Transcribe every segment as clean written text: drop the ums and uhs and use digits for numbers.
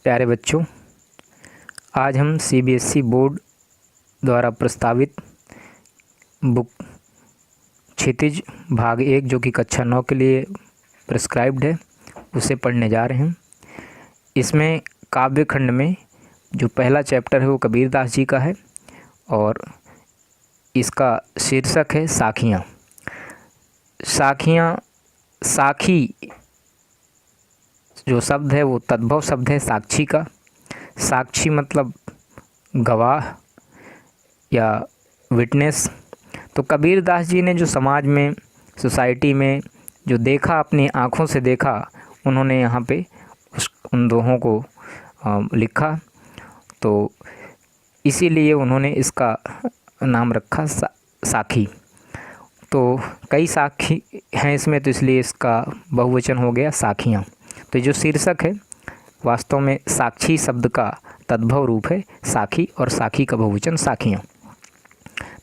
प्यारे बच्चों, आज हम सीबीएसई बोर्ड द्वारा प्रस्तावित बुक क्षितिज भाग 1 जो कि कक्षा 9 के लिए प्रिस्क्राइब्ड है उसे पढ़ने जा रहे हैं। इसमें काव्य खंड में जो पहला चैप्टर है वो कबीरदास जी का है और इसका शीर्षक है साखियाँ। साखियाँ, साखी जो शब्द है वो तद्भव शब्द है साक्षी का। साक्षी मतलब गवाह या विटनेस। तो कबीरदास जी ने जो समाज में, सोसाइटी में जो देखा, अपनी आँखों से देखा, उन्होंने यहाँ पे उन दोहों को लिखा। तो इसीलिए उन्होंने इसका नाम रखा साखी। तो कई साखी हैं इसमें, तो इसलिए इसका बहुवचन हो गया साखियाँ। तो जो शीर्षक है वास्तव में साक्षी शब्द का तद्भव रूप है साखी, और साखी का बहुवचन साखियाँ।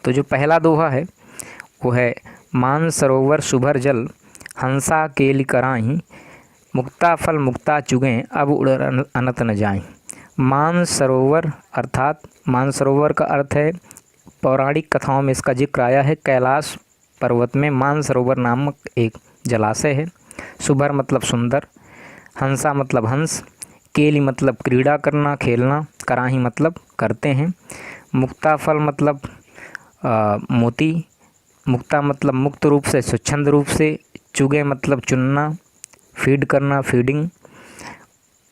तो जो पहला दोहा है वो है मान सरोवर शुभर जल हंसा केलि कराहीं मुक्ता फल मुक्ता चुगें अब उड़ अनत न जाएं। मान सरोवर अर्थात मान सरोवर का अर्थ है, पौराणिक कथाओं में इसका जिक्र आया है, कैलाश पर्वत में मान सरोवर नामक एक जलाशय है। शुभर मतलब सुंदर, हंसा मतलब हंस, केली मतलब क्रीड़ा करना, खेलना, कराही मतलब करते हैं, मुक्ता फल मतलब मोती, मुक्ता मतलब मुक्त रूप से, स्वच्छंद रूप से, चुगे मतलब चुनना, फीड करना, फीडिंग,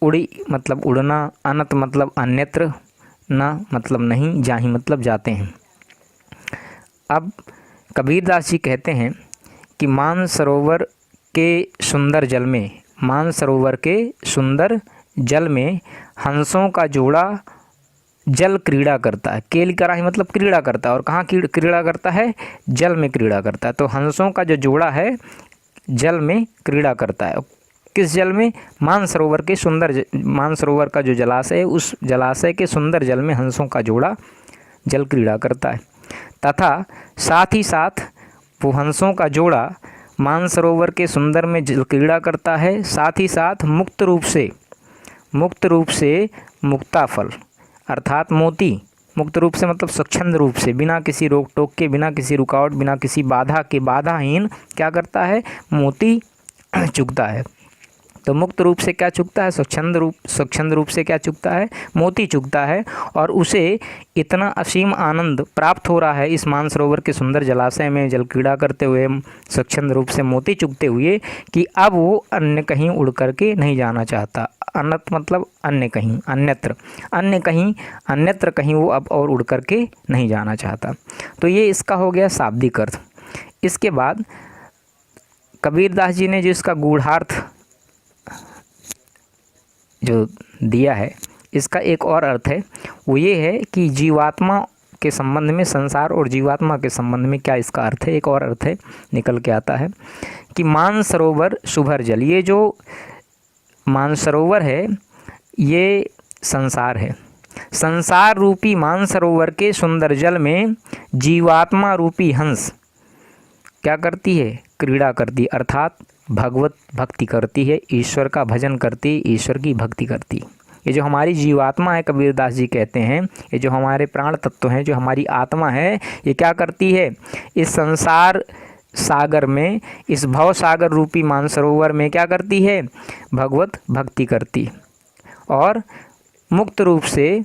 उड़ी मतलब उड़ना, अनत मतलब अन्यत्र, ना मतलब नहीं, जाही मतलब जाते हैं। अब कबीरदास जी कहते हैं कि मान सरोवर के सुंदर जल में, मान सरोवर के सुंदर जल में हंसों का जोड़ा जल क्रीड़ा करता है। केली कराही मतलब क्रीड़ा करता है, और कहाँ क्रीड़ा करता है? जल में क्रीड़ा करता है। तो हंसों का जो जोड़ा है जल में क्रीड़ा करता है। किस जल में? मान सरोवर के सुंदर, मान सरोवर का जो जलाशय है उस जलाशय के सुंदर जल में हंसों का जोड़ा जल क्रीड़ा करता है। तथा साथ ही साथ वो हंसों का जोड़ा मानसरोवर के सुंदर में जल क्रीड़ा करता है, साथ ही साथ मुक्त रूप से मुक्ता फल अर्थात मोती, मुक्त रूप से मतलब स्वच्छंद रूप से, बिना किसी रोक टोक के, बिना किसी रुकावट, बिना किसी बाधा के, बाधाहीन क्या करता है? मोती चुगता है। तो मुक्त रूप से क्या चुगता है? स्वच्छंद रूप से क्या चुगता है? मोती चुगता है। और उसे इतना असीम आनंद प्राप्त हो रहा है इस मानसरोवर के सुंदर जलाशय में जल क्रीड़ा करते हुए, स्वच्छंद रूप से मोती चुगते हुए, कि अब वो अन्य कहीं उड़ करके नहीं जाना चाहता। अनत मतलब अन्य कहीं, अन्यत्र, अन्य कहीं, अन्यत्र कहीं वो अब और उड़ करके नहीं जाना चाहता। तो ये इसका हो गया शाब्दिक अर्थ। इसके बाद कबीरदास जी ने जो इसका गूढ़ार्थ जो दिया है, इसका एक और अर्थ है, वो ये है कि जीवात्मा के संबंध में, संसार और जीवात्मा के संबंध में क्या इसका अर्थ है। एक और अर्थ है निकल के आता है कि मानसरोवर शुभर जल, ये जो मानसरोवर है ये संसार है। संसार रूपी मानसरोवर के सुंदर जल में जीवात्मा रूपी हंस क्या करती है? क्रीड़ा करती, अर्थात भगवत भक्ति करती है, ईश्वर का भजन करती, ईश्वर की भक्ति करती। ये जो हमारी जीवात्मा है, कबीरदास जी कहते हैं, ये जो हमारे प्राण तत्व हैं, जो हमारी आत्मा है, ये क्या करती है? इस संसार सागर में, इस भव सागर रूपी मानसरोवर में क्या करती है? भगवत भक्ति करती और मुक्त रूप से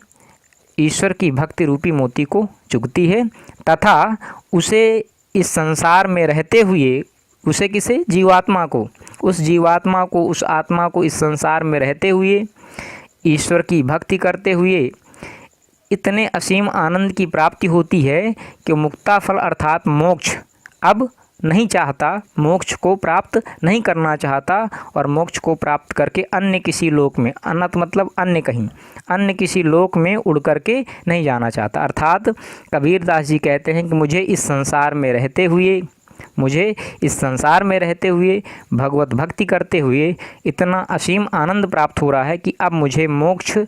ईश्वर की भक्ति रूपी मोती को चुगती है। तथा उसे इस संसार में रहते हुए, उसे किसे? जीवात्मा को, उस जीवात्मा को, उस आत्मा को इस संसार में रहते हुए, ईश्वर की भक्ति करते हुए इतने असीम आनंद की प्राप्ति होती है कि मुक्ता फल अर्थात मोक्ष अब नहीं चाहता, मोक्ष को प्राप्त नहीं करना चाहता, और मोक्ष को प्राप्त करके अन्य किसी लोक में, अनंत मतलब अन्य कहीं, अन्य किसी लोक में उड़ करके नहीं जाना चाहता। अर्थात कबीरदास जी कहते हैं कि मुझे इस संसार में रहते हुए भगवत भक्ति करते हुए इतना असीम आनंद प्राप्त हो रहा है कि अब मुझे मोक्ष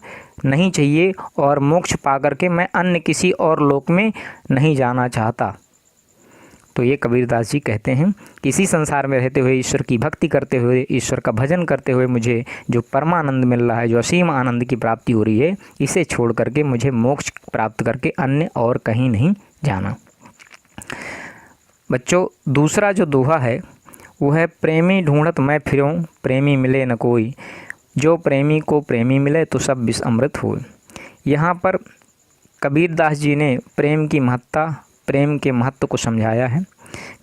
नहीं चाहिए, और मोक्ष पा करके मैं अन्य किसी और लोक में नहीं जाना चाहता। तो ये कबीरदास जी कहते हैं कि इसी संसार में रहते हुए ईश्वर की भक्ति करते हुए, ईश्वर का भजन करते हुए मुझे जो परमानंद मिल रहा है, जो असीम आनंद की प्राप्ति हो रही है, इसे छोड़ करके मुझे मोक्ष प्राप्त करके अन्य और कहीं नहीं जाना। बच्चों, दूसरा जो दोहा है वो है, प्रेमी ढूंढत मैं फिरूं, प्रेमी मिले न कोई, जो प्रेमी को प्रेमी मिले तो सब विष अमृत हो। यहाँ पर कबीरदास जी ने प्रेम की महत्ता, प्रेम के महत्व को समझाया है।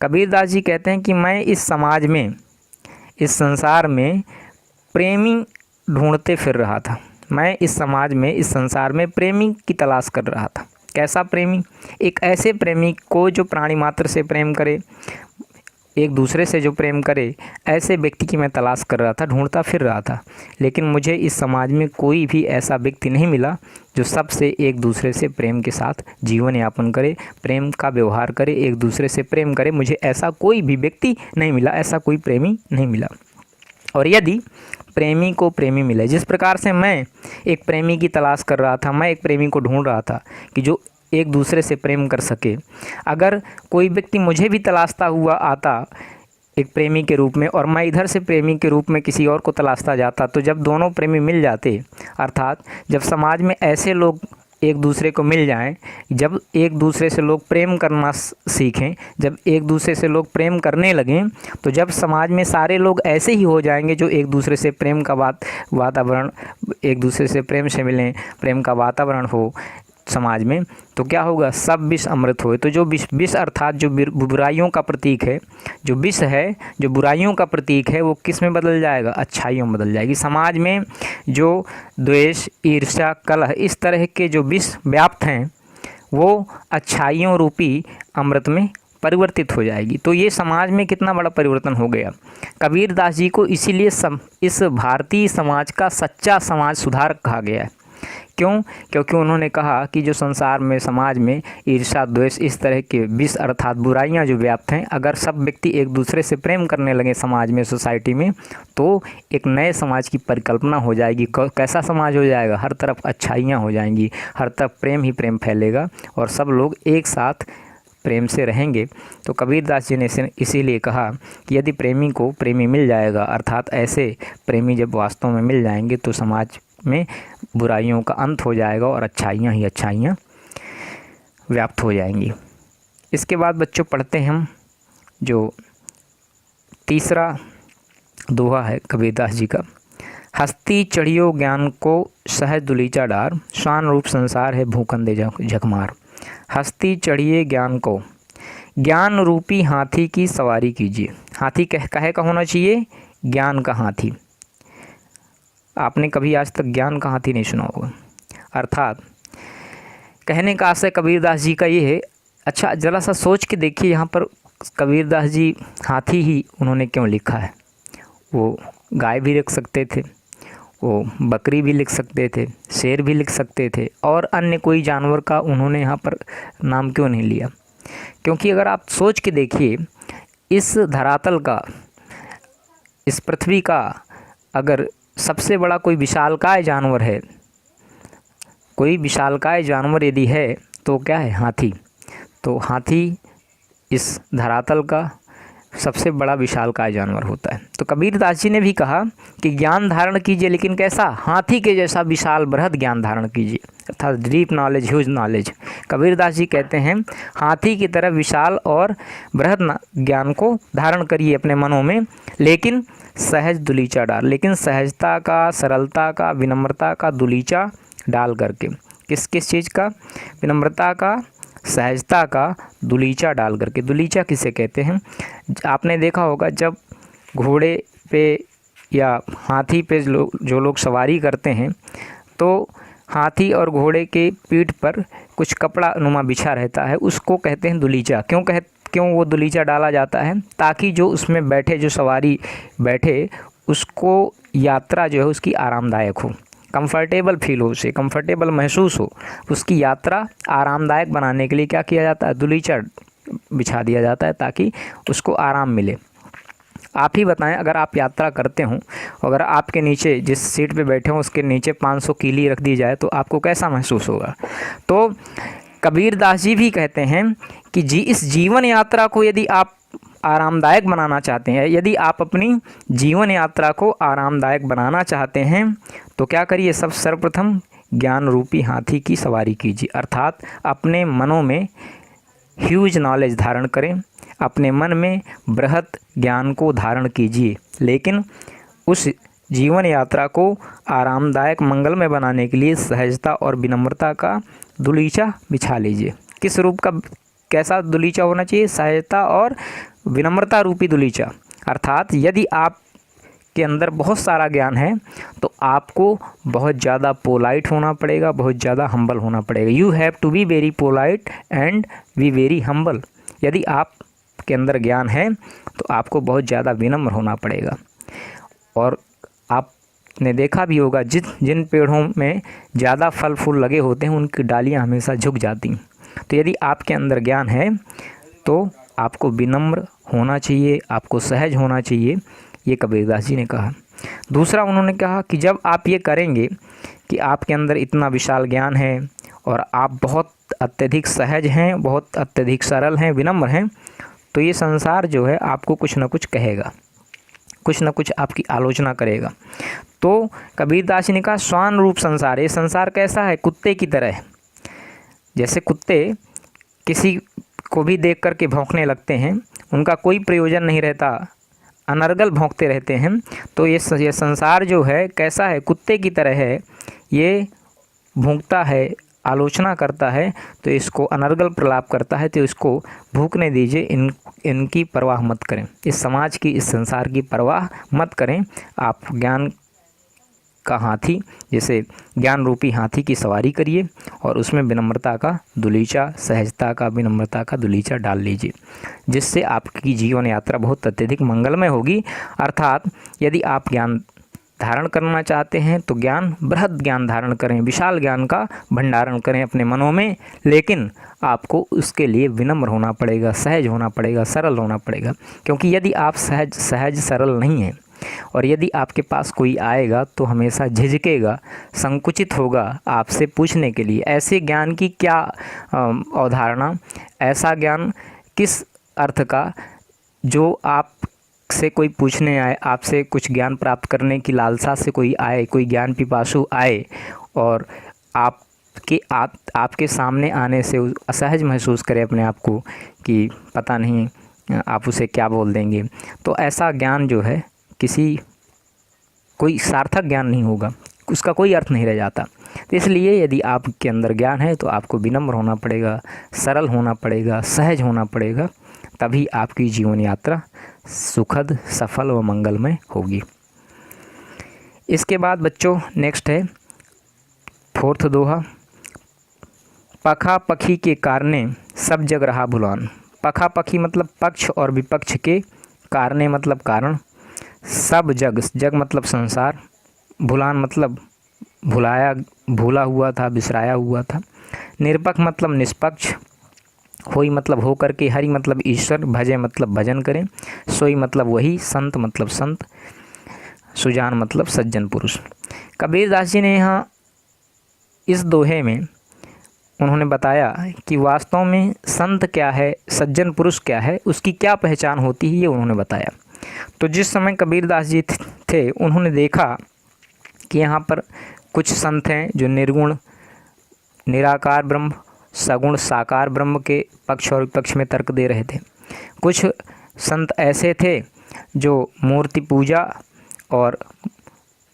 कबीरदास जी कहते हैं कि मैं इस समाज में, इस संसार में प्रेमी ढूंढते फिर रहा था। मैं इस समाज में, इस संसार में प्रेमी की तलाश कर रहा था। कैसा प्रेमी? एक ऐसे प्रेमी को जो प्राणी मात्र से प्रेम करे, एक दूसरे से जो प्रेम करे, ऐसे व्यक्ति की मैं तलाश कर रहा था, ढूंढता फिर रहा था। लेकिन मुझे इस समाज में कोई भी ऐसा व्यक्ति नहीं मिला जो सबसे एक दूसरे से प्रेम के साथ जीवन यापन करे, प्रेम का व्यवहार करे, एक दूसरे से प्रेम करे। मुझे ऐसा कोई भी व्यक्ति नहीं मिला, ऐसा कोई प्रेमी नहीं मिला। और यदि प्रेमी को प्रेमी मिले, जिस प्रकार से मैं एक प्रेमी की तलाश कर रहा था, मैं एक प्रेमी को ढूंढ रहा था कि जो एक दूसरे से प्रेम कर सके, अगर कोई व्यक्ति मुझे भी तलाशता हुआ आता एक प्रेमी के रूप में, और मैं इधर से प्रेमी के रूप में किसी और को तलाशता जाता, तो जब दोनों प्रेमी मिल जाते, अर्थात जब समाज में ऐसे लोग एक दूसरे को मिल जाएं, जब एक दूसरे से लोग प्रेम करना सीखें, जब एक दूसरे से लोग प्रेम करने लगें, तो जब समाज में सारे लोग ऐसे ही हो जाएंगे जो एक दूसरे से प्रेम का वातावरण, एक दूसरे से प्रेम से मिलें, प्रेम का वातावरण हो समाज में, तो क्या होगा? सब विष अमृत होए। तो जो विष अर्थात जो बुराइयों का प्रतीक है, जो विष है, जो बुराइयों का प्रतीक है, वो किस में बदल जाएगा? अच्छाइयों में बदल जाएगी। समाज में जो द्वेष, ईर्ष्या, कलह, इस तरह के जो विष व्याप्त हैं, वो अच्छाइयों रूपी अमृत में परिवर्तित हो जाएगी। तो ये समाज में कितना बड़ा परिवर्तन हो गया। कबीरदास जी को इसीलिए इस भारतीय समाज का सच्चा समाज सुधारक कहा गया है। क्यों? क्योंकि उन्होंने कहा कि जो संसार में, समाज में ईर्ष्या, द्वेष, इस तरह के विष अर्थात बुराइयां जो व्याप्त हैं, अगर सब व्यक्ति एक दूसरे से प्रेम करने लगे समाज में, सोसाइटी में, तो एक नए समाज की परिकल्पना हो जाएगी। कैसा समाज हो जाएगा? हर तरफ अच्छाइयाँ हो जाएंगी, हर तरफ प्रेम ही प्रेम फैलेगा और सब लोग एक साथ प्रेम से रहेंगे। तो कबीरदास जी ने इसीलिए कहा कि यदि प्रेमी को प्रेमी मिल जाएगा, अर्थात ऐसे प्रेमी जब वास्तव में मिल जाएंगे, तो समाज में बुराइयों का अंत हो जाएगा और अच्छाइयाँ ही अच्छाइयाँ व्याप्त हो जाएंगी। इसके बाद बच्चों पढ़ते हैं हम जो तीसरा दोहा है कबीरदास जी का। हस्ती चढ़ियो ज्ञान को सहज दुलीचा डार, स्वान रूप संसार है भूखंदे झकमार। हस्ती चढ़िए ज्ञान को, ज्ञान रूपी हाथी की सवारी कीजिए। हाथी कहे का होना चाहिए? ज्ञान का हाथी। आपने कभी आज तक ज्ञान का हाथी नहीं सुना होगा। अर्थात कहने का आशय कबीरदास जी का ये है। अच्छा, ज़रा सा सोच के देखिए, यहाँ पर कबीरदास जी हाथी ही उन्होंने क्यों लिखा है? वो गाय भी लिख सकते थे, वो बकरी भी लिख सकते थे, शेर भी लिख सकते थे, और अन्य कोई जानवर का उन्होंने यहाँ पर नाम क्यों नहीं लिया? क्योंकि अगर आप सोच के देखिए, इस धरातल का, इस पृथ्वी का अगर सबसे बड़ा कोई विशालकाय जानवर है, कोई विशालकाय जानवर यदि है, तो क्या है? हाथी। तो हाथी इस धरातल का सबसे बड़ा विशालकाय जानवर होता है। तो कबीरदास जी ने भी कहा कि ज्ञान धारण कीजिए, लेकिन कैसा? हाथी के जैसा विशाल बृहद ज्ञान धारण कीजिए, अर्थात deep knowledge, huge knowledge. Kabirdas ji कहते हैं हाथी की तरह विशाल और बृहद ज्ञान को धारण करिए अपने मनों में, लेकिन सहज दुलीचा डाल, लेकिन सहजता का, सरलता का, विनम्रता का दुलीचा डाल करके। किस किस चीज़ का? विनम्रता का, सहजता का दुलीचा डाल करके। दुलीचा किसे कहते हैं? आपने देखा होगा जब घोड़े पे या हाथी पे जो लोग सवारी करते हैं, तो हाथी और घोड़े के पीठ पर कुछ कपड़ा नुमा बिछा रहता है, उसको कहते हैं दुलीचा। क्यों वो दुलीचा डाला जाता है? ताकि जो उसमें बैठे, जो सवारी बैठे, उसको यात्रा जो है उसकी आरामदायक हो, कंफर्टेबल फील हो, उसे कंफर्टेबल महसूस हो। उसकी यात्रा आरामदायक बनाने के लिए क्या किया जाता है? दुलीचा बिछा दिया जाता है, ताकि उसको आराम मिले। आप ही बताएं, अगर आप यात्रा करते हों, अगर आपके नीचे जिस सीट पे बैठे हों उसके नीचे 500 कीली रख दी जाए, तो आपको कैसा महसूस होगा? तो कबीर दास जी भी कहते हैं कि इस जीवन यात्रा को यदि आप आरामदायक बनाना चाहते हैं, यदि आप अपनी जीवन यात्रा को आरामदायक बनाना चाहते हैं तो क्या करिए, सर्वप्रथम ज्ञान रूपी हाथी की सवारी कीजिए। अर्थात अपने मनों में ह्यूज नॉलेज धारण करें, अपने मन में बृहत ज्ञान को धारण कीजिए, लेकिन उस जीवन यात्रा को आरामदायक मंगलमय बनाने के लिए सहजता और विनम्रता का दुलीचा बिछा लीजिए। किस रूप का, कैसा दुलीचा होना चाहिए? सहजता और विनम्रता रूपी दुलीचा। अर्थात यदि आप के अंदर बहुत सारा ज्ञान है तो आपको बहुत ज़्यादा पोलाइट होना पड़ेगा, बहुत ज़्यादा हम्बल होना पड़ेगा। You have to be very polite and be very humble. यदि आप के अंदर ज्ञान है तो आपको बहुत ज़्यादा विनम्र होना पड़ेगा। और आपने देखा भी होगा जिन पेड़ों में ज़्यादा फल फूल लगे होते हैं उनकी डालियाँ हमेशा झुक जाती हैं। तो यदि आपके अंदर ज्ञान है तो आपको विनम्र होना चाहिए, आपको सहज होना चाहिए, ये कबीरदास जी ने कहा। दूसरा उन्होंने कहा कि जब आप ये करेंगे कि आपके अंदर इतना विशाल ज्ञान है और आप बहुत अत्यधिक सहज हैं, बहुत अत्यधिक सरल हैं, विनम्र हैं, तो ये संसार जो है आपको कुछ न कुछ कहेगा, कुछ न कुछ आपकी आलोचना करेगा। तो कबीरदास जी ने कहा श्वान रूप संसार, ये संसार कैसा है? कुत्ते की तरह है। जैसे कुत्ते किसी को भी देख कर के भौंकने लगते हैं, उनका कोई प्रयोजन नहीं रहता, अनर्गल भौंकते रहते हैं। तो ये संसार जो है कैसा है? कुत्ते की तरह है। ये भौंकता है, आलोचना करता है, तो इसको अनर्गल प्रलाप करता है, तो इसको भूखने दीजिए, इनकी परवाह मत करें, इस समाज की, इस संसार की परवाह मत करें। आप ज्ञान का हाथी, जैसे ज्ञान रूपी हाथी की सवारी करिए और उसमें विनम्रता का दुलीचा, सहजता का, विनम्रता का दुलीचा डाल लीजिए, जिससे आपकी जीवन यात्रा बहुत अत्यधिक मंगलमय होगी। अर्थात यदि आप ज्ञान धारण करना चाहते हैं तो ज्ञान, बृहद ज्ञान धारण करें, विशाल ज्ञान का भंडारण करें अपने मनों में, लेकिन आपको उसके लिए विनम्र होना पड़ेगा, सहज होना पड़ेगा, सरल होना पड़ेगा। क्योंकि यदि आप सहज सरल नहीं हैं और यदि आपके पास कोई आएगा तो हमेशा झिझकेगा, संकुचित होगा आपसे पूछने के लिए। ऐसे ज्ञान की क्या अवधारणा, ऐसा ज्ञान किस अर्थ का जो आप से कोई पूछने आए, आपसे कुछ ज्ञान प्राप्त करने की लालसा से कोई आए, कोई ज्ञान पिपासु आए और आपके सामने आने से असहज महसूस करे अपने आप को कि पता नहीं आप उसे क्या बोल देंगे, तो ऐसा ज्ञान जो है कोई सार्थक ज्ञान नहीं होगा, उसका कोई अर्थ नहीं रह जाता। तो इसलिए यदि आपके अंदर ज्ञान है तो आपको विनम्र होना पड़ेगा, सरल होना पड़ेगा, सहज होना पड़ेगा, तभी आपकी जीवन यात्रा सुखद, सफल व मंगलमय होगी। इसके बाद बच्चों नेक्स्ट है 4th दोहा, पखा पखी के कारणे सब जग रहा भुलान। पखा पखी मतलब पक्ष और विपक्ष के, कारणे मतलब कारण, सब जग, जग मतलब संसार, भुलान मतलब भूला हुआ था, बिसराया हुआ था, निरपक्ष मतलब निष्पक्ष, होई मतलब हो करके, हरि मतलब ईश्वर, भजे मतलब भजन करें, सोई मतलब वही, संत मतलब संत, सुजान मतलब सज्जन पुरुष। कबीरदास जी ने यहाँ इस दोहे में उन्होंने बताया कि वास्तव में संत क्या है, सज्जन पुरुष क्या है, उसकी क्या पहचान होती है, ये उन्होंने बताया। तो जिस समय कबीरदास जी थे उन्होंने देखा कि यहाँ पर कुछ संत हैं जो निर्गुण निराकार ब्रह्म, सगुण साकार ब्रह्म के पक्ष और विपक्ष में तर्क दे रहे थे। कुछ संत ऐसे थे जो मूर्ति पूजा और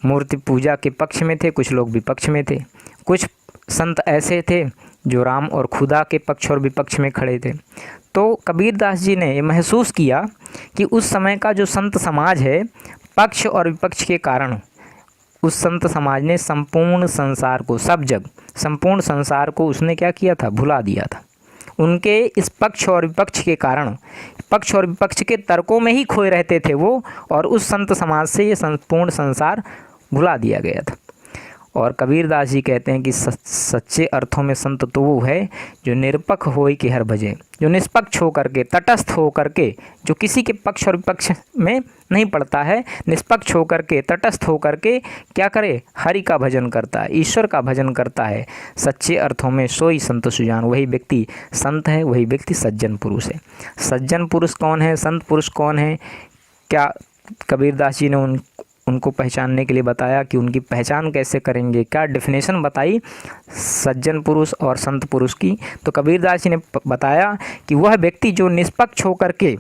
मूर्ति पूजा के पक्ष में थे, कुछ लोग विपक्ष में थे। कुछ संत ऐसे थे जो राम और खुदा के पक्ष और विपक्ष में खड़े थे। तो कबीरदास जी ने महसूस किया कि उस समय का जो संत समाज है, पक्ष और विपक्ष के कारण उस संत समाज ने संपूर्ण संसार को, सब जग, संपूर्ण संसार को उसने क्या किया था? भुला दिया था। उनके इस पक्ष और विपक्ष के कारण, पक्ष और विपक्ष के तर्कों में ही खोए रहते थे वो, और उस संत समाज से ये संपूर्ण संसार भुला दिया गया था। और कबीरदास जी कहते हैं कि सच्चे अर्थों में संत तो वो है जो निरपक्ष होय कि हर भजे, जो निष्पक्ष हो करके, तटस्थ हो करके, जो किसी के पक्ष और विपक्ष में नहीं पड़ता है, निष्पक्ष हो करके, तटस्थ हो करके क्या करे, हरि का भजन करता है, ईश्वर का भजन करता है। सच्चे अर्थों में सोई संत सुजान, वही व्यक्ति संत है, वही व्यक्ति सज्जन पुरुष है। सज्जन पुरुष कौन है, संत पुरुष कौन है, क्या कबीरदास जी ने उनको पहचानने के लिए बताया कि उनकी पहचान कैसे करेंगे, क्या डेफिनेशन बताई सज्जन पुरुष और संत पुरुष की। तो कबीरदास जी ने बताया कि वह व्यक्ति जो निष्पक्ष होकर के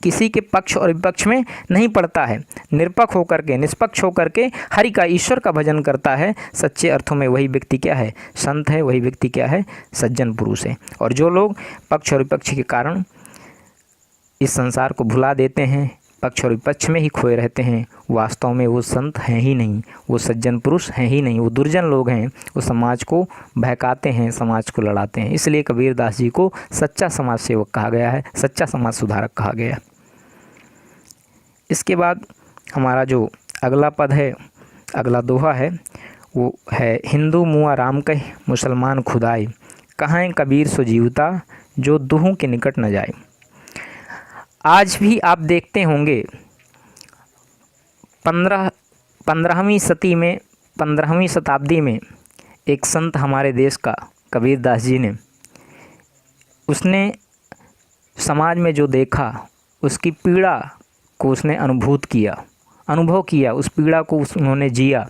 किसी के पक्ष और विपक्ष में नहीं पड़ता है, निरपक्ष होकर के, निष्पक्ष होकर के हरि का, ईश्वर का भजन करता है, सच्चे अर्थों में वही व्यक्ति क्या है, संत है, वही व्यक्ति क्या है, सज्जन पुरुष है। और जो लोग पक्ष और विपक्ष के कारण इस संसार को भुला देते हैं, पक्ष और विपक्ष में ही खोए रहते हैं, वास्तव में वो संत हैं ही नहीं, वो सज्जन पुरुष हैं ही नहीं, वो दुर्जन लोग हैं, वो समाज को बहकाते हैं, समाज को लड़ाते हैं। इसलिए कबीरदास जी को सच्चा समाज सेवक कहा गया है, सच्चा समाज सुधारक कहा गया है। इसके बाद हमारा जो अगला पद है, अगला दोहा है, वो है हिंदू मुआ राम कह मुसलमान खुदाई, कहाँ कबीर सो जीवता जो दुहों के निकट न जाए। आज भी आप देखते होंगे 15वीं शताब्दी में एक संत हमारे देश का कबीरदास जी ने, उसने समाज में जो देखा, उसकी पीड़ा को उसने अनुभव किया, उस पीड़ा को उन्होंने जिया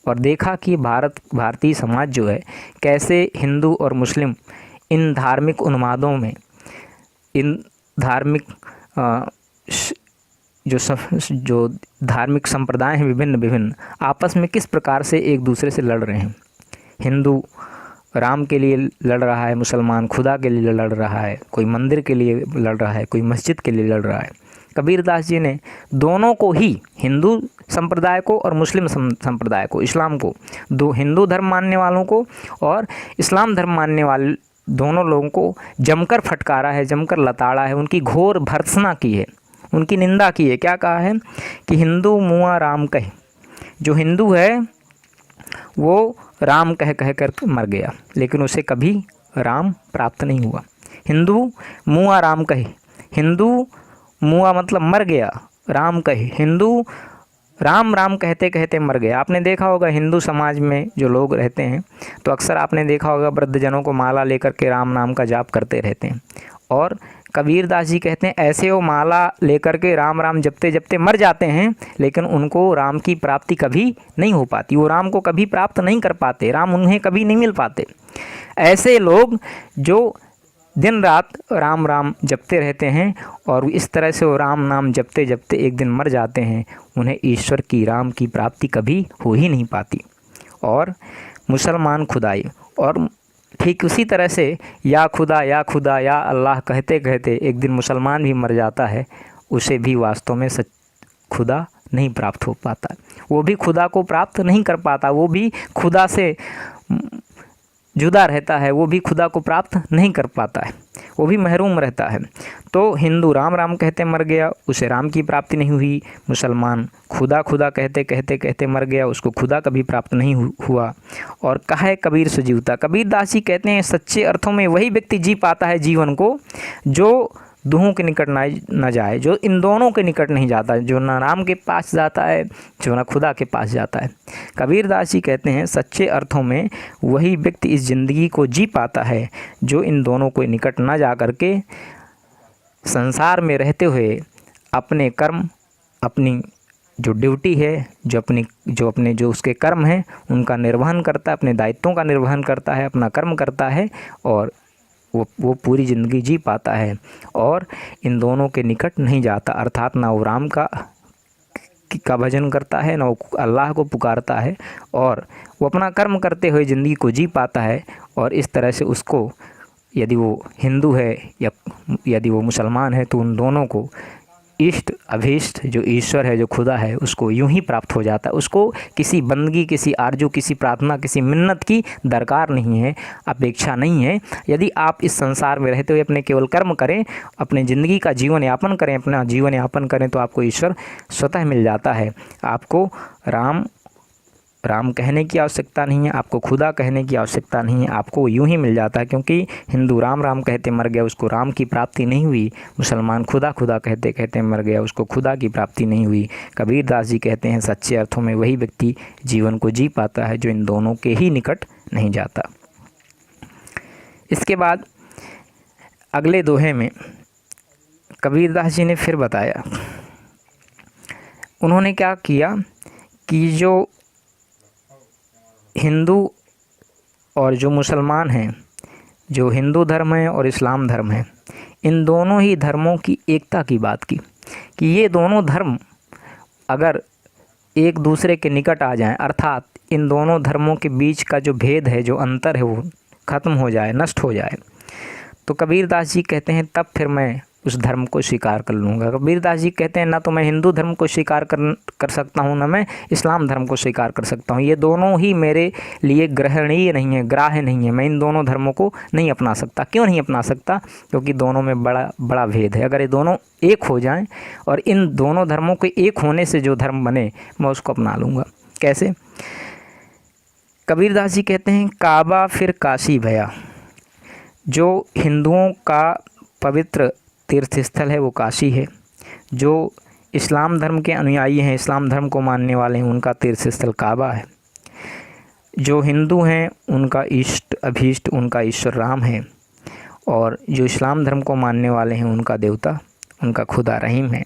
और देखा कि भारतीय समाज जो है कैसे हिंदू और मुस्लिम इन धार्मिक उन्मादों में, इन धार्मिक जो धार्मिक संप्रदाय हैं विभिन्न आपस में किस प्रकार से एक दूसरे से लड़ रहे हैं। हिंदू राम के लिए लड़ रहा है, मुसलमान खुदा के लिए लड़ रहा है, कोई मंदिर के लिए लड़ रहा है, कोई मस्जिद के लिए लड़ रहा है। कबीरदास जी ने दोनों को ही, हिंदू संप्रदाय को और मुस्लिम संप्रदाय को, इस्लाम को, दो हिंदू धर्म मानने वालों को और इस्लाम धर्म मानने वाले दोनों लोगों को जमकर फटकारा है, जमकर लताड़ा है, उनकी घोर भर्त्सना की है, उनकी निंदा की है। क्या कहा है कि हिंदू मुआ राम कहे, जो हिंदू है वो राम कह कर मर गया, लेकिन उसे कभी राम प्राप्त नहीं हुआ। हिंदू मुआ राम कहे, हिंदू मुआ मतलब मर गया, राम कहे, हिंदू राम राम कहते कहते मर गया। आपने देखा होगा हिंदू समाज में जो लोग रहते हैं तो अक्सर आपने देखा होगा वृद्धजनों को माला लेकर के राम नाम का जाप करते रहते हैं। और कबीरदास जी कहते हैं ऐसे वो माला लेकर के राम राम जपते जपते मर जाते हैं, लेकिन उनको राम की प्राप्ति कभी नहीं हो पाती, वो राम को कभी प्राप्त नहीं कर पाते, राम उन्हें कभी नहीं मिल पाते। ऐसे लोग जो दिन रात राम राम जपते रहते हैं और इस तरह से वो राम नाम जपते जपते एक दिन मर जाते हैं, उन्हें ईश्वर की, राम की प्राप्ति कभी हो ही नहीं पाती। और मुसलमान खुदाई, और ठीक उसी तरह से या खुदा या अल्लाह कहते कहते एक दिन मुसलमान भी मर जाता है, उसे भी वास्तव में खुदा नहीं प्राप्त हो पाता, वो भी खुदा को प्राप्त नहीं कर पाता, वो भी खुदा से जुदा रहता है, वो भी खुदा को प्राप्त नहीं कर पाता है, वो भी महरूम रहता है। तो हिंदू राम राम कहते मर गया, उसे राम की प्राप्ति नहीं हुई। मुसलमान खुदा खुदा कहते कहते कहते मर गया, उसको खुदा कभी प्राप्त नहीं हुआ। और कहे कबीर से जीवता, कबीरदास जी कहते हैं सच्चे अर्थों में वही व्यक्ति जी पाता है जीवन को जो दुहों के निकट न जाए, जो इन दोनों के निकट नहीं जाता, जो ना राम के पास जाता है, जो ना खुदा के पास जाता है। कबीरदास जी कहते हैं सच्चे अर्थों में वही व्यक्ति इस ज़िंदगी को जी पाता है जो इन दोनों को निकट न जा कर के संसार में रहते हुए अपने कर्म, अपनी जो ड्यूटी है, जो उसके कर्म हैं उनका निर्वहन करता है, अपने दायित्वों का निर्वहन करता है, अपना कर्म करता है और वो पूरी ज़िंदगी जी पाता है और इन दोनों के निकट नहीं जाता। अर्थात ना वो राम का भजन करता है, ना वो अल्लाह को पुकारता है, और वो अपना कर्म करते हुए ज़िंदगी को जी पाता है। और इस तरह से उसको, यदि वो हिंदू है या यदि वो मुसलमान है, तो उन दोनों को इष्ट अभीष्ट जो ईश्वर है, जो खुदा है, उसको यूं ही प्राप्त हो जाता है। उसको किसी बंदगी, किसी आरजू, किसी प्रार्थना, किसी मिन्नत की दरकार नहीं है, अपेक्षा नहीं है। यदि आप इस संसार में रहते हुए अपने केवल कर्म करें, अपने ज़िंदगी का जीवन यापन करें, अपना जीवन यापन करें, तो आपको ईश्वर स्वतः मिल जाता है। आपको राम राम कहने की आवश्यकता नहीं है, आपको खुदा कहने की आवश्यकता नहीं है, आपको यूं ही मिल जाता है। क्योंकि हिंदू राम राम कहते मर गया, उसको राम की प्राप्ति नहीं हुई। मुसलमान खुदा खुदा कहते कहते मर गया, उसको खुदा की प्राप्ति नहीं हुई। कबीर दास जी कहते हैं सच्चे अर्थों में वही व्यक्ति जीवन को जी पाता है जो इन दोनों के ही निकट नहीं जाता। इसके बाद अगले दोहे में कबीर दास जी ने फिर बताया, उन्होंने क्या किया कि जो हिंदू और जो मुसलमान हैं, जो हिंदू धर्म है और इस्लाम धर्म है, इन दोनों ही धर्मों की एकता की बात की कि ये दोनों धर्म अगर एक दूसरे के निकट आ जाएं, अर्थात इन दोनों धर्मों के बीच का जो भेद है, जो अंतर है, वो ख़त्म हो जाए, नष्ट हो जाए, तो कबीर दास जी कहते हैं तब फिर मैं उस धर्म को स्वीकार कर लूँगा। कबीर दास जी कहते हैं ना तो मैं हिंदू धर्म को स्वीकार कर सकता हूँ, ना मैं इस्लाम धर्म को स्वीकार कर सकता हूँ। ये दोनों ही मेरे लिए ग्रहणीय नहीं है, ग्राह्य नहीं है। मैं इन दोनों धर्मों को नहीं अपना सकता। क्यों नहीं अपना सकता? क्योंकि दोनों में बड़ा बड़ा भेद है। अगर ये दोनों एक हो जाएं और इन दोनों धर्मों के एक होने से जो धर्म बने, मैं उसको अपना लूँगा। कैसे? कबीर दास जी कहते हैं काबा फिर काशी भया। जो हिंदुओं का पवित्र तीर्थ स्थल है वो काशी है। जो इस्लाम धर्म के अनुयायी हैं, इस्लाम धर्म को मानने वाले हैं, उनका तीर्थ स्थल काबा है। जो हिंदू हैं उनका इष्ट अभीष्ट उनका ईश्वर राम है, और जो इस्लाम धर्म को मानने वाले हैं उनका देवता, उनका खुदा रहीम है।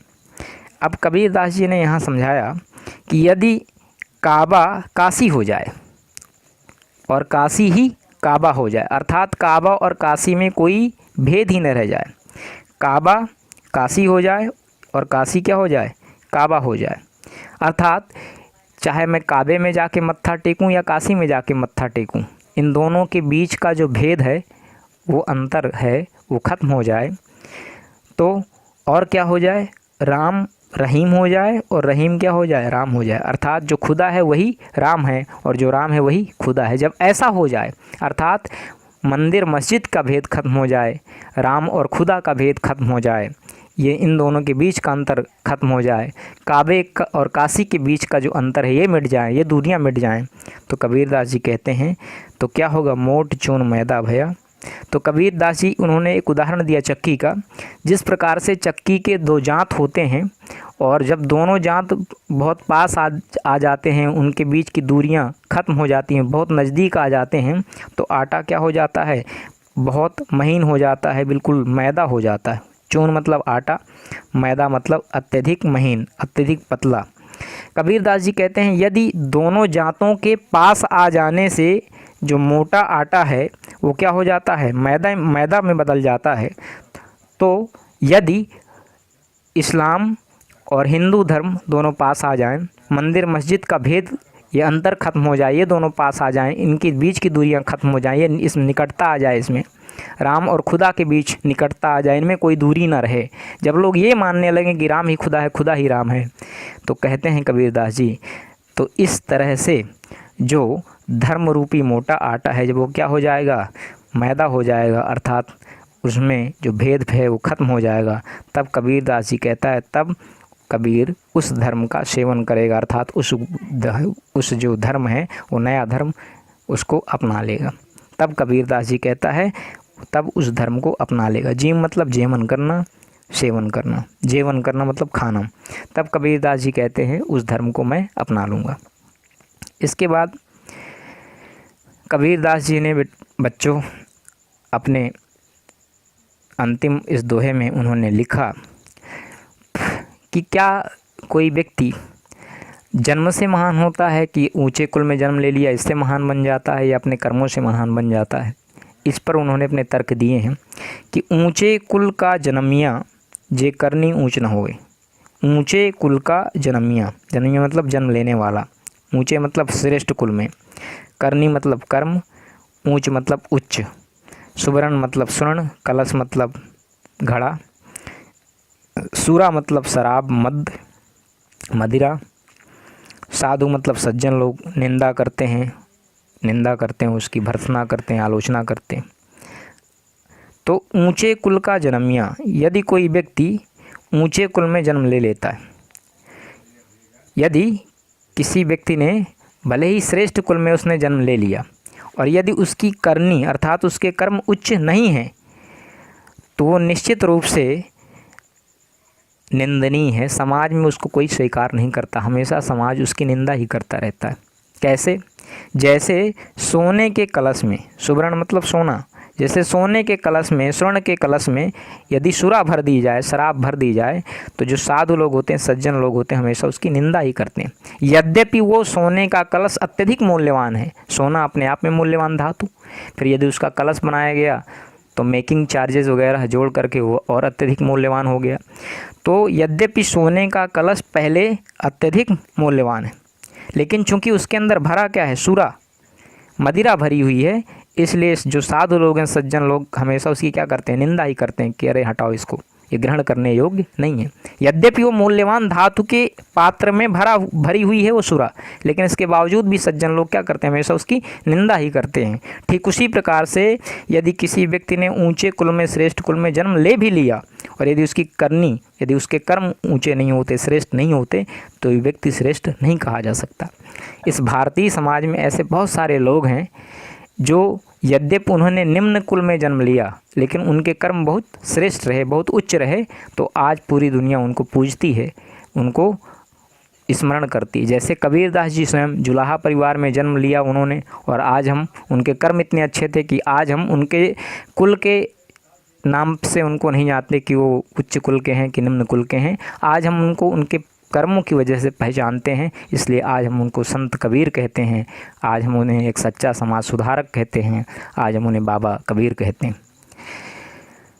अब कबीर दास जी ने यहाँ समझाया कि यदि काबा काशी हो जाए और काशी ही काबा हो जाए, अर्थात काबा और काशी में कोई भेद ही न रह जाए, काबा काशी हो जाए और काशी क्या हो जाए? काबा हो जाए। अर्थात चाहे मैं काबे में जाके मत्था टेकूं या काशी में जाके मत्था टेकूं, इन दोनों के बीच का जो भेद है, वो अंतर है, वो ख़त्म हो जाए। तो और क्या हो जाए? राम रहीम हो जाए और रहीम क्या हो जाए? राम हो जाए। अर्थात जो खुदा है वही राम है और जो राम है वही खुदा है। जब ऐसा हो जाए, अर्थात मंदिर मस्जिद का भेद खत्म हो जाए, राम और खुदा का भेद खत्म हो जाए, ये इन दोनों के बीच का अंतर खत्म हो जाए, काबे का और काशी के बीच का जो अंतर है ये मिट जाए, ये दूरियां मिट जाएं, तो कबीर दास जी कहते हैं तो क्या होगा? मोट चून मैदा भया। तो कबीर दास जी उन्होंने एक उदाहरण दिया चक्की का। जिस प्रकार से चक्की के दो जांत होते हैं और जब दोनों जांत बहुत पास आ जाते हैं, उनके बीच की दूरियां ख़त्म हो जाती हैं, बहुत नज़दीक आ जाते हैं, तो आटा क्या हो जाता है? बहुत महीन हो जाता है, बिल्कुल मैदा हो जाता है। चून मतलब आटा, मैदा मतलब अत्यधिक महीन, अत्यधिक पतला। कबीर दास जी कहते हैं यदि दोनों जांतों के पास आ जाने से जो मोटा आटा है वो क्या हो जाता है? मैदा में बदल जाता है। तो यदि इस्लाम और हिंदू धर्म दोनों पास आ जाएं, मंदिर मस्जिद का भेद, ये अंतर खत्म हो जाए, ये दोनों पास आ जाएं, इनके बीच की दूरियां खत्म हो जाएं, ये इस निकटता आ जाए, इसमें राम और खुदा के बीच निकटता आ जाए, इनमें कोई दूरी ना रहे। जब लोग ये मानने लगें कि राम ही खुदा है, खुदा ही राम है, तो कहते हैं कबीर दास जी, तो इस तरह से जो धर्म रूपी मोटा आटा है जब वो क्या हो जाएगा? मैदा हो जाएगा, अर्थात उसमें जो भेद है वो ख़त्म हो जाएगा। तब कबीर दास जी कहता है तब कबीर उस धर्म का सेवन करेगा, अर्थात उस जो धर्म है वो नया धर्म उसको अपना लेगा। तब कबीर दास जी कहता है तब उस धर्म को अपना लेगा। जीव मतलब जेमन करना, सेवन करना, जेवन करना मतलब खाना। तब कबीर दास जी कहते हैं उस धर्म को मैं अपना लूँगा। इसके बाद कबीर दास जी ने बच्चों अपने अंतिम इस दोहे में उन्होंने लिखा कि क्या कोई व्यक्ति जन्म से महान होता है कि ऊंचे कुल में जन्म ले लिया इससे महान बन जाता है, या अपने कर्मों से महान बन जाता है? इस पर उन्होंने अपने तर्क दिए हैं कि ऊंचे कुल का जन्मिया जे करनी ऊंच न होए। ऊंचे कुल का जन्मिया, जन्मिया मतलब जन्म लेने वाला, ऊंचे मतलब श्रेष्ठ कुल में, करनी मतलब कर्म, ऊंच मतलब उच्च, सुवर्ण मतलब स्वर्ण, कलश मतलब घड़ा, सूरा मतलब शराब मद मदिरा, साधु मतलब सज्जन लोग निंदा करते हैं उसकी, भर्त्सना करते हैं, आलोचना करते हैं। तो ऊंचे कुल का जन्मिया, यदि कोई व्यक्ति ऊंचे कुल में जन्म ले लेता है, यदि किसी व्यक्ति ने भले ही श्रेष्ठ कुल में उसने जन्म ले लिया, और यदि उसकी करनी अर्थात उसके कर्म उच्च नहीं हैं तो वो निश्चित रूप से निंदनीय है। समाज में उसको कोई स्वीकार नहीं करता, हमेशा समाज उसकी निंदा ही करता रहता है। कैसे? जैसे सोने के कलश में, सुवर्ण मतलब सोना, जैसे सोने के कलश में, स्वर्ण के कलश में यदि सुरा भर दी जाए, शराब भर दी जाए, तो जो साधु लोग होते हैं, सज्जन लोग होते हैं, हमेशा उसकी निंदा ही करते हैं। यद्यपि वो सोने का कलश अत्यधिक मूल्यवान है, सोना अपने आप में मूल्यवान धातु, फिर यदि उसका कलश बनाया गया तो मेकिंग चार्जेस वगैरह जोड़ करके वो और अत्यधिक मूल्यवान हो गया। तो यद्यपि सोने का कलश पहले अत्यधिक मूल्यवान है, लेकिन चूंकि उसके अंदर भरा क्या है, सुरा, मदिरा भरी हुई है, इसलिए जो साधु लोग हैं, सज्जन लोग, हमेशा उसकी क्या करते हैं, निंदा ही करते हैं कि अरे हटाओ इसको, ये ग्रहण करने योग्य नहीं है। यद्यपि वो मूल्यवान धातु के पात्र में भरी हुई है वो सुरा, लेकिन इसके बावजूद भी सज्जन लोग क्या करते हैं, हमेशा उसकी निंदा ही करते हैं। ठीक उसी प्रकार से यदि किसी व्यक्ति ने ऊंचे कुल में, श्रेष्ठ कुल में जन्म ले भी लिया, और यदि उसकी करनी, यदि उसके कर्म ऊंचे नहीं होते, श्रेष्ठ नहीं होते, तो ये व्यक्ति श्रेष्ठ नहीं कहा जा सकता। इस भारतीय समाज में ऐसे बहुत सारे लोग हैं जो यद्यपि उन्होंने निम्न कुल में जन्म लिया, लेकिन उनके कर्म बहुत श्रेष्ठ रहे, बहुत उच्च रहे, तो आज पूरी दुनिया उनको पूजती है, उनको स्मरण करती है। जैसे कबीरदास जी स्वयं जुलाहा परिवार में जन्म लिया उन्होंने, और आज हम, उनके कर्म इतने अच्छे थे कि आज हम उनके कुल के नाम से उनको नहीं जानते कि वो उच्च कुल के हैं कि निम्न कुल के हैं। आज हम उनको उनके कर्मों की वजह से पहचानते हैं, इसलिए आज हम उनको संत कबीर कहते हैं, आज हम उन्हें एक सच्चा समाज सुधारक कहते हैं, आज हम उन्हें बाबा कबीर कहते हैं।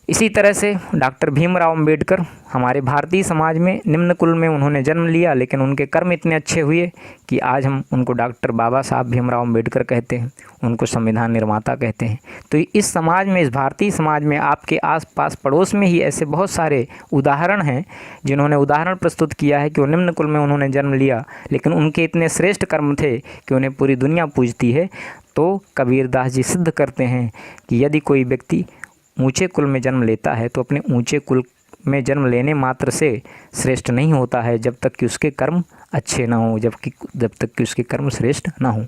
इसी तरह से डॉक्टर भीमराव अंबेडकर हमारे भारतीय समाज में निम्न कुल में उन्होंने जन्म लिया, लेकिन उनके कर्म इतने अच्छे हुए कि आज हम उनको डॉक्टर बाबा साहब भीमराव अंबेडकर कहते हैं, उनको संविधान निर्माता कहते हैं। तो इस समाज में, इस भारतीय समाज में आपके आसपास पड़ोस में ही ऐसे बहुत सारे उदाहरण हैं जिन्होंने उदाहरण प्रस्तुत किया है कि वो निम्न कुल में उन्होंने जन्म लिया, लेकिन उनके इतने श्रेष्ठ कर्म थे कि उन्हें पूरी दुनिया पूजती है। तो कबीरदास जी सिद्ध करते हैं कि यदि कोई व्यक्ति ऊंचे कुल में जन्म लेता है तो अपने ऊंचे कुल में जन्म लेने मात्र से श्रेष्ठ नहीं होता है, जब तक कि उसके कर्म अच्छे ना हो, जब तक कि उसके कर्म श्रेष्ठ ना हो।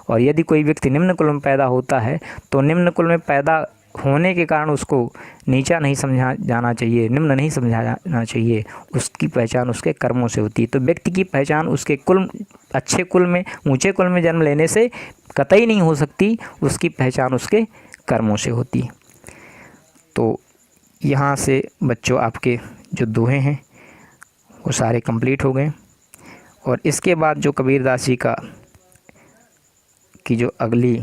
और यदि कोई व्यक्ति निम्न कुल में पैदा होता है तो निम्न कुल में पैदा होने के कारण उसको नीचा नहीं समझा जाना चाहिए, निम्न नहीं समझा जाना चाहिए, उसकी पहचान उसके कर्मों से होती है। तो व्यक्ति की पहचान उसके कुल, अच्छे कुल में, ऊंचे कुल में जन्म लेने से कतई नहीं हो सकती, उसकी पहचान उसके कर्मों से होती है। तो यहाँ से बच्चों आपके जो दोहे हैं वो सारे कंप्लीट हो गए, और इसके बाद जो कबीरदास जी की जो अगली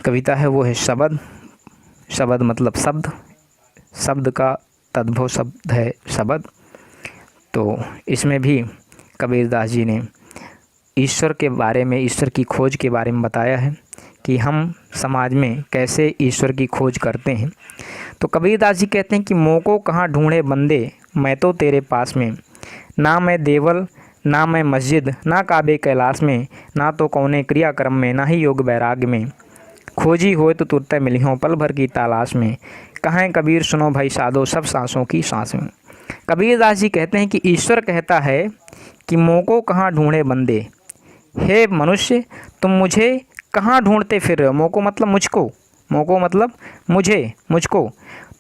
कविता है वो है शब्द। शब्द मतलब शब्द, शब्द का तद्भव शब्द है शब्द। तो इसमें भी कबीरदास जी ने ईश्वर के बारे में, ईश्वर की खोज के बारे में बताया है कि हम समाज में कैसे ईश्वर की खोज करते हैं। तो कबीरदास जी कहते हैं कि मोको कहाँ ढूंढे बंदे, मैं तो तेरे पास में, ना मैं देवल ना मैं मस्जिद, ना काबे कैलाश में, ना तो कौने क्रियाक्रम में, ना ही योग वैराग्य में, खोजी होए तो तुरते मिली हों पल भर की तलाश में, कहाँ कबीर सुनो भाई साधो सब सांसों की सांस में। कबीरदास जी कहते हैं कि ईश्वर कहता है कि मोको कहाँ ढूंढे बंदे, हे मनुष्य तुम मुझे कहाँ ढूंढते फिर रहे हो। मोको मतलब मुझको, मोको मतलब मुझे, मुझको,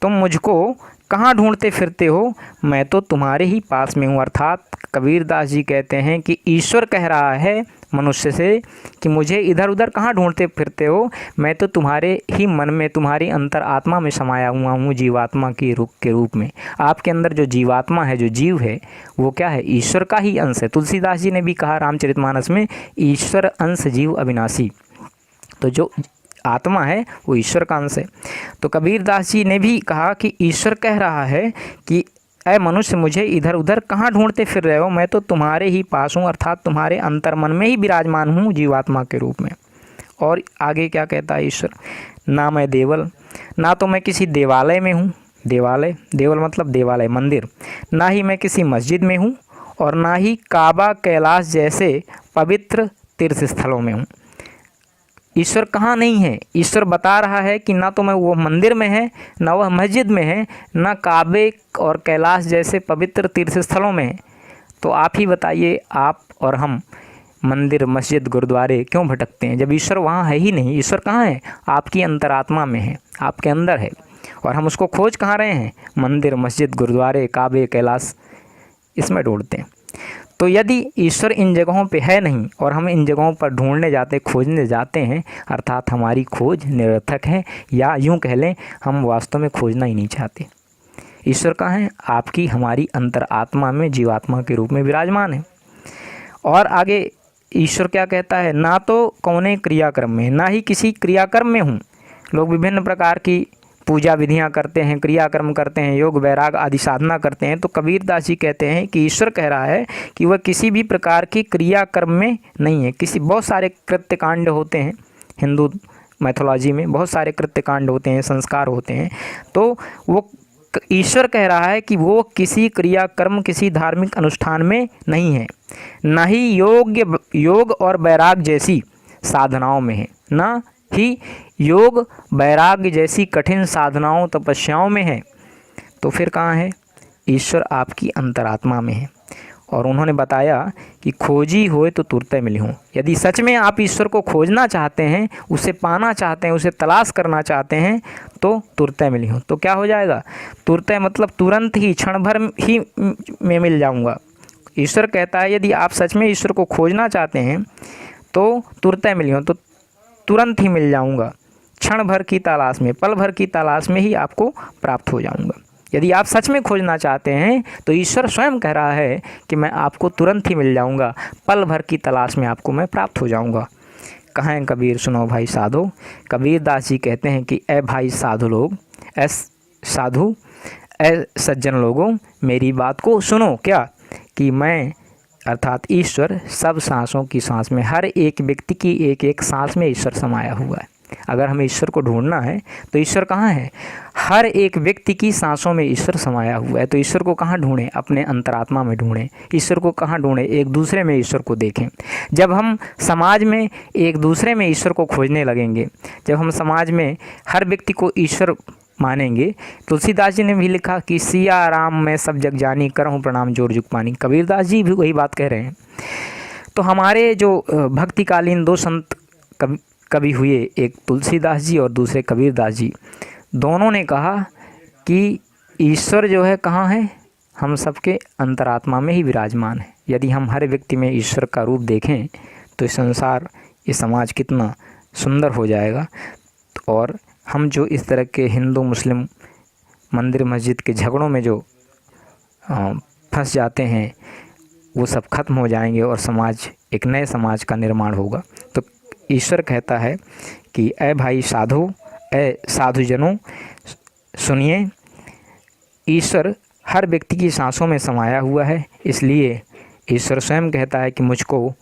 तुम मुझको कहाँ ढूंढते फिरते हो, मैं तो तुम्हारे ही पास में हूँ। अर्थात कबीरदास जी कहते हैं कि ईश्वर कह रहा है मनुष्य से कि मुझे इधर उधर कहाँ ढूंढते फिरते हो, मैं तो तुम्हारे ही मन में, तुम्हारी अंतर आत्मा में समाया हुआ हूँ, जीवात्मा के रूप में। आपके अंदर जो जीवात्मा है, जो जीव है, वो क्या है, ईश्वर का ही अंश है। तुलसीदास जी ने भी कहा रामचरितमानस में, ईश्वर अंश जीव अविनाशी। तो जो आत्मा है वो ईश्वर का अंश है। तो कबीरदास जी ने भी कहा कि ईश्वर कह रहा है कि ऐ मनुष्य मुझे इधर उधर कहाँ ढूंढते फिर रहे हो, मैं तो तुम्हारे ही पास हूँ, अर्थात तुम्हारे अंतर्मन में ही विराजमान हूँ जीवात्मा के रूप में। और आगे क्या कहता है ईश्वर, ना मैं देवल, ना तो मैं किसी देवालय में हूँ, देवालय, देवल मतलब देवालय, मंदिर, ना ही मैं किसी मस्जिद में हूँ, और ना ही काबा कैलाश जैसे पवित्र तीर्थ स्थलों में हूँ। ईश्वर कहाँ नहीं है, ईश्वर बता रहा है कि ना तो मैं वो मंदिर में है, ना वह मस्जिद में है, ना काबे और कैलाश जैसे पवित्र तीर्थ स्थलों में है। तो आप ही बताइए, आप और हम मंदिर मस्जिद गुरुद्वारे क्यों भटकते हैं जब ईश्वर वहाँ है ही नहीं। ईश्वर कहाँ है? आपकी अंतरात्मा में है, आपके अंदर है। और हम उसको खोज कहाँ रहे हैं? मंदिर मस्जिद गुरुद्वारे काबे कैलाश इसमें ढूंढते हैं। तो यदि ईश्वर इन जगहों पे है नहीं और हम इन जगहों पर ढूंढने जाते खोजने जाते हैं, अर्थात हमारी खोज निरर्थक है, या यूँ कह लें हम वास्तव में खोजना ही नहीं चाहते। ईश्वर कहाँ है? आपकी हमारी अंतरात्मा में जीवात्मा के रूप में विराजमान है। और आगे ईश्वर क्या कहता है? ना तो कौने क्रियाक्रम में, ना ही किसी क्रियाक्रम में हूँ। लोग विभिन्न प्रकार की पूजा विधियां करते हैं, क्रियाक्रम करते हैं, योग वैराग आदि साधना करते हैं। तो कबीरदास जी कहते हैं कि ईश्वर कह रहा है कि वह किसी भी प्रकार की क्रियाक्रम में नहीं है। बहुत सारे कृत्यकांड होते हैं, हिंदू मैथोलॉजी में बहुत सारे कृत्यकांड होते हैं, संस्कार होते हैं। तो वो ईश्वर कह रहा है कि वो किसी क्रियाकर्म किसी धार्मिक अनुष्ठान में नहीं है, ना ही योग और वैराग जैसी साधनाओं में है, ना ही योग वैराग्य जैसी कठिन साधनाओं तपस्याओं में है। तो फिर कहाँ है? ईश्वर आपकी अंतरात्मा में है। और उन्होंने बताया कि खोजी होए तो तुरते मिली हूँ। यदि सच में आप ईश्वर को खोजना चाहते हैं, उसे पाना चाहते हैं, उसे तलाश करना चाहते हैं, तो तुरते मिली हूँ। तो क्या हो जाएगा? तुरते मतलब तुरंत ही, क्षण भर ही में मिल जाऊँगा। ईश्वर कहता है यदि आप सच में ईश्वर को खोजना चाहते हैं तो तुरते मिली हूँ, तो तुरंत ही मिल जाऊँगा। क्षण भर की तलाश में, पल भर की तलाश में ही आपको प्राप्त हो जाऊँगा। यदि आप सच में खोजना चाहते हैं तो ईश्वर स्वयं कह रहा है कि मैं आपको तुरंत ही मिल जाऊंगा, पल भर की तलाश में आपको मैं प्राप्त हो जाऊंगा। कहें कबीर सुनो भाई साधो। कबीरदास जी कहते हैं कि ए भाई साधु लोग, साधु ए सज्जन लोगों, मेरी बात को सुनो। क्या? कि मैं अर्थात ईश्वर सब सांसों की सांस में, हर एक व्यक्ति की एक एक सांस में ईश्वर समाया हुआ है। अगर हमें ईश्वर को ढूंढना है तो ईश्वर कहाँ है? हर एक व्यक्ति की सांसों में ईश्वर समाया हुआ है। तो ईश्वर को कहाँ ढूंढें? अपने अंतरात्मा में ढूंढें। ईश्वर को कहाँ ढूंढें? एक दूसरे में ईश्वर को देखें। जब हम समाज में एक दूसरे में ईश्वर को खोजने लगेंगे, जब हम समाज में हर व्यक्ति को ईश्वर मानेंगे, तुलसीदास जी ने भी लिखा कि सिया राम मैं सब जग जानी, करहूँ प्रणाम जोर जुग पानी। कबीरदास जी भी वही बात कह रहे हैं। तो हमारे जो भक्तिकालीन दो संत कवि हुए, एक तुलसीदास जी और दूसरे कबीरदास जी, दोनों ने कहा कि ईश्वर जो है कहाँ है? हम सबके अंतरात्मा में ही विराजमान है। यदि हम हर व्यक्ति में ईश्वर का रूप देखें तो संसार, ये समाज कितना सुंदर हो जाएगा। और हम जो इस तरह के हिंदू मुस्लिम मंदिर मस्जिद के झगड़ों में जो फंस जाते हैं, वो सब खत्म हो जाएंगे और समाज, एक नए समाज का निर्माण होगा। तो ईश्वर कहता है कि ए भाई साधु, ए साधुजनों, सुनिए, ईश्वर हर व्यक्ति की सांसों में समाया हुआ है। इसलिए ईश्वर स्वयं कहता है कि मुझको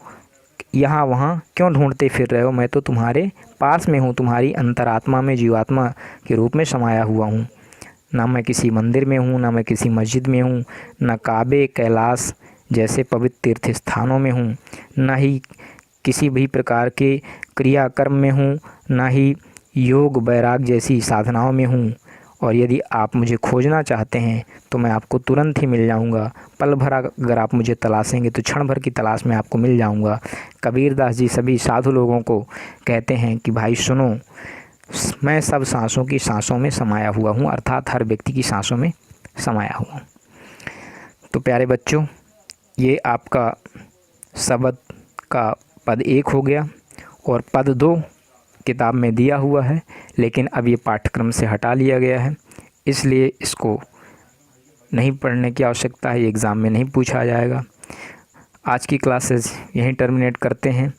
यहाँ वहाँ क्यों ढूंढते फिर रहे हो, मैं तो तुम्हारे पास में हूँ, तुम्हारी अंतरात्मा में जीवात्मा के रूप में समाया हुआ हूँ। ना मैं किसी मंदिर में हूँ, ना मैं किसी मस्जिद में हूँ, ना काबे कैलाश जैसे पवित्र तीर्थ स्थानों में हूँ, ना ही किसी भी प्रकार के क्रियाकर्म में हूँ, ना ही योग वैराग जैसी साधनाओं में हूँ। और यदि आप मुझे खोजना चाहते हैं तो मैं आपको तुरंत ही मिल जाऊंगा। पल भर अगर आप मुझे तलाशेंगे तो क्षण भर की तलाश में आपको मिल जाऊंगा। कबीरदास जी सभी साधु लोगों को कहते हैं कि भाई सुनो, मैं सब सांसों की सांसों में समाया हुआ हूँ, अर्थात हर व्यक्ति की सांसों में समाया हुआ हूँ। तो प्यारे बच्चों, ये आपका शब्द का पद 1 हो गया और पद 2 किताब में दिया हुआ है, लेकिन अब ये पाठ्यक्रम से हटा लिया गया है, इसलिए इसको नहीं पढ़ने की आवश्यकता है, एग्ज़ाम में नहीं पूछा जाएगा। आज की क्लासेस यहीं टर्मिनेट करते हैं।